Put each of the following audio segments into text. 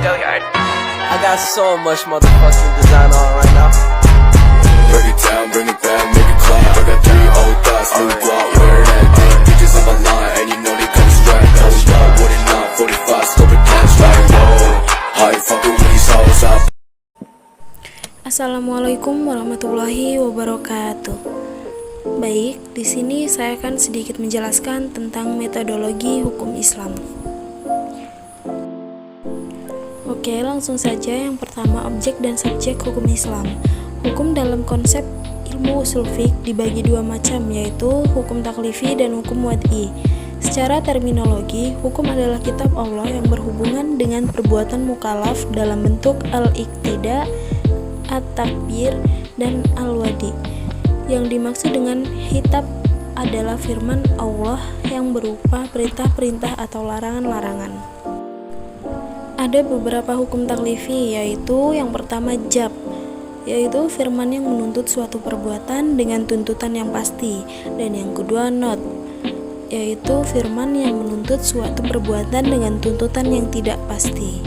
I got so much motherfucking design on right now. Break it down, bring it back, make it clap. I got 3 old thoughts, new block, where that day. Bitches on my line, and you know they come straight. Hold up, what it not, 45, scope it cash like whoa. How you fucking with these hoes up? Assalamualaikum warahmatullahi wabarakatuh. Baik, di sini saya akan sedikit menjelaskan tentang metodologi hukum Islam. Oke, langsung saja. Yang pertama, objek dan subjek hukum Islam. Hukum dalam konsep ilmu usul fiqh dibagi dua macam, yaitu hukum taklifi dan hukum wad'i. Secara terminologi, hukum adalah kitab Allah yang berhubungan dengan perbuatan mukallaf dalam bentuk al-iqtida, at-takbir, dan al-wadi. Yang dimaksud dengan kitab adalah firman Allah yang berupa perintah-perintah atau larangan-larangan. Ada beberapa hukum taklifi, yaitu yang pertama jab, yaitu firman yang menuntut suatu perbuatan dengan tuntutan yang pasti, dan yang kedua not, yaitu firman yang menuntut suatu perbuatan dengan tuntutan yang tidak pasti.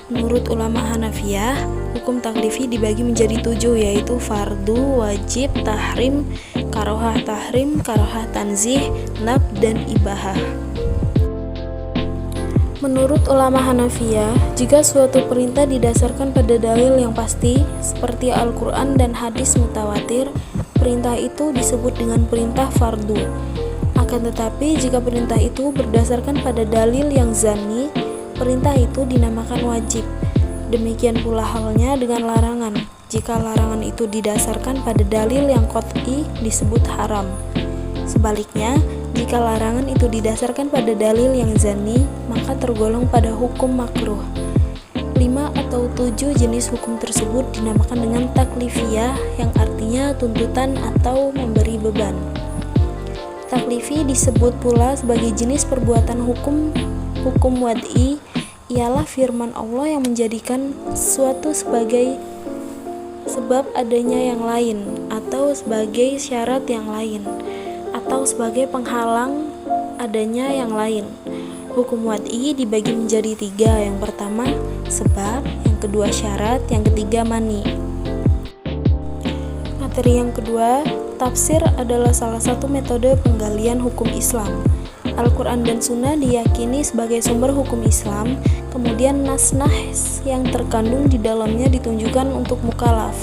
Menurut ulama Hanafiyah, hukum taklifi dibagi menjadi 7, yaitu fardu, wajib, tahrim, karohah tanzih, nab, dan ibahah. Menurut ulama Hanafiyah, jika suatu perintah didasarkan pada dalil yang pasti, seperti Al-Quran dan hadis mutawatir, perintah itu disebut dengan perintah fardu. Akan tetapi, jika perintah itu berdasarkan pada dalil yang zanni, perintah itu dinamakan wajib. Demikian pula halnya dengan larangan. Jika larangan itu didasarkan pada dalil yang qat'i, disebut haram. Sebaliknya, jika larangan itu didasarkan pada dalil yang zanni, maka tergolong pada hukum makruh. 5 atau 7 jenis hukum tersebut dinamakan dengan taklifiyah, yang artinya tuntutan atau memberi beban. Taklifi disebut pula sebagai jenis perbuatan hukum wad'i, ialah firman Allah yang menjadikan sesuatu sebagai sebab adanya yang lain, atau sebagai syarat yang lain, atau sebagai penghalang adanya yang lain. Hukum wad'i dibagi menjadi 3. Yang pertama sebab, yang kedua syarat, yang ketiga mani. Materi yang kedua, tafsir adalah salah satu metode penggalian hukum Islam. Al-Quran dan Sunnah diyakini sebagai sumber hukum Islam, kemudian nas-nas yang terkandung di dalamnya ditunjukkan untuk mukallaf.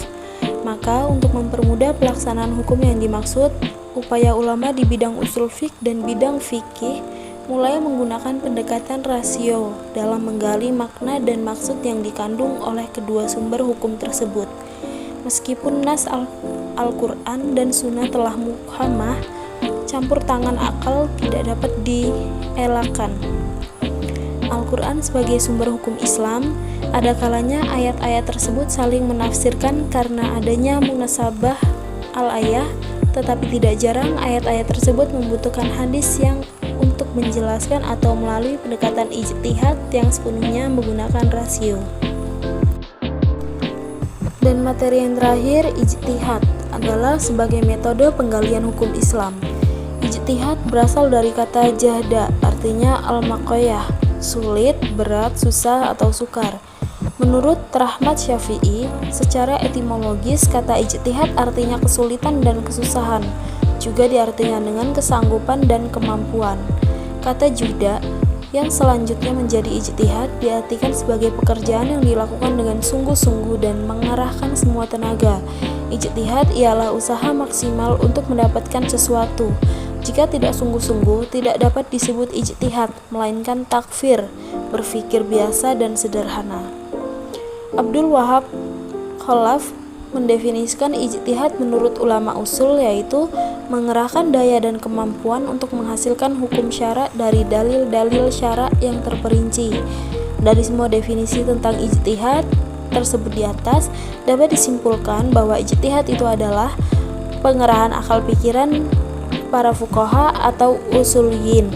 Maka untuk mempermudah pelaksanaan hukum yang dimaksud, upaya ulama di bidang usul fiqh dan bidang fikih mulai menggunakan pendekatan rasio dalam menggali makna dan maksud yang dikandung oleh kedua sumber hukum tersebut. Meskipun nas Al-Quran dan Sunnah telah muhkamah, campur tangan akal tidak dapat dielakkan. Al-Quran sebagai sumber hukum Islam, ada kalanya ayat-ayat tersebut saling menafsirkan karena adanya munasabah al-ayah, tetapi tidak jarang ayat-ayat tersebut membutuhkan hadis yang untuk menjelaskan atau melalui pendekatan ijtihad yang sepenuhnya menggunakan rasio. Dan materi yang terakhir, ijtihad adalah sebagai metode penggalian hukum Islam. Ijtihad berasal dari kata jahda, artinya al-maqayah, sulit, berat, susah, atau sukar. Menurut Rahmat Syafi'i, secara etimologis kata ijtihad artinya kesulitan dan kesusahan, juga diartikan dengan kesanggupan dan kemampuan. Kata juhda yang selanjutnya menjadi ijtihad diartikan sebagai pekerjaan yang dilakukan dengan sungguh-sungguh dan mengarahkan semua tenaga. Ijtihad ialah usaha maksimal untuk mendapatkan sesuatu. Jika tidak sungguh-sungguh, tidak dapat disebut ijtihad, melainkan takfir, berpikir biasa dan sederhana. Abdul Wahab Khalaf mendefinisikan ijtihad menurut ulama usul, yaitu mengerahkan daya dan kemampuan untuk menghasilkan hukum syara dari dalil-dalil syara yang terperinci. Dari semua definisi tentang ijtihad tersebut di atas, dapat disimpulkan bahwa ijtihad itu adalah pengerahan akal pikiran para fuqaha atau usuliyin,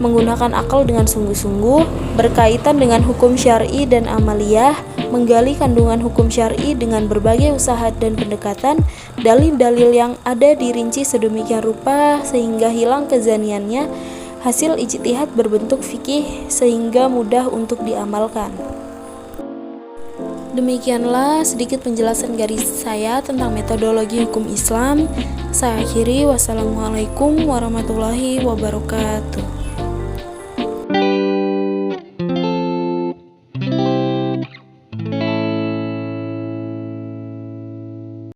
menggunakan akal dengan sungguh-sungguh, berkaitan dengan hukum syar'i dan amaliyah, menggali kandungan hukum syar'i dengan berbagai usaha dan pendekatan, dalil-dalil yang ada dirinci sedemikian rupa sehingga hilang kezaniannya. Hasil ijtihad berbentuk fikih sehingga mudah untuk diamalkan. Demikianlah sedikit penjelasan dari saya tentang metodologi hukum Islam. Saya akhiri, wassalamualaikum warahmatullahi wabarakatuh.